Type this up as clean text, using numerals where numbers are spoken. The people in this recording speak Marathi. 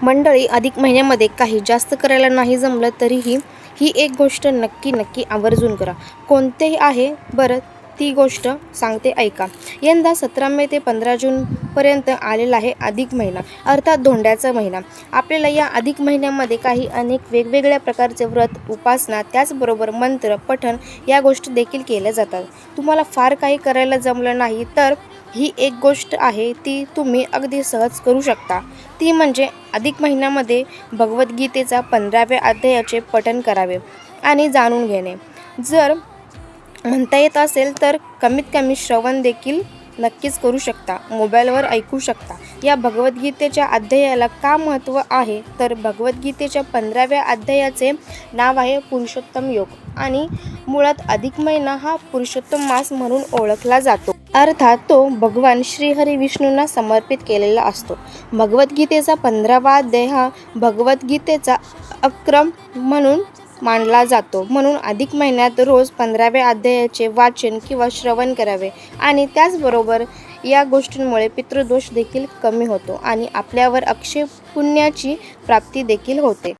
मंडळी, अधिक महिन्यामध्ये काही जास्त करायला नाही जमलं तरीही ही एक गोष्ट नक्की आवर्जून करा. कोणतेही आहे बरं, ती गोष्ट सांगते ऐका. यंदा 17 मे ते 15 जूनपर्यंत आलेला आहे अधिक महिना, अर्थात धोंड्याचा महिना. आपल्याला या अधिक महिन्यामध्ये अनेक वेगवेगळ्या प्रकारचे व्रत, उपासना, त्याचबरोबर मंत्र पठण या गोष्टी देखील केल्या जातात. तुम्हाला फार काही करायला जमलं नाही तर ही एक गोष्ट आहे ती तुम्ही अगदी सहज करू शकता. ती म्हणजे अधिक महिन्यामध्ये भगवद्गीतेचा 15व्या अध्यायाचे पठण करावे आणि जाणून घेणे. जर म्हणता येत असेल तर कमीत कमी श्रवण देखील नक्कीच करू शकता, मोबाईलवर ऐकू शकता. या भगवद्गीतेच्या अध्यायाला का महत्त्व आहे तर भगवद्गीतेच्या 15व्या अध्यायाचे नाव आहे पुरुषोत्तम योग आणि मुळात अधिक महिना हा पुरुषोत्तम मास म्हणून ओळखला जातो. अर्थात तो भगवान श्रीहरी विष्णूंना समर्पित केलेला असतो. भगवद्गीतेचा 15वा अध्याय हा भगवद्गीतेचा अक्रम म्हणून मानला जातो. म्हणून अधिक महिन्यात रोज 15व्या अध्यायाचे वाचन किंवा श्रवण करावे आणि त्याचबरोबर या गोष्टींमुळे पितृदोष देखील कमी होतो आणि आपल्यावर अक्षय पुण्याची प्राप्ती देखील होते.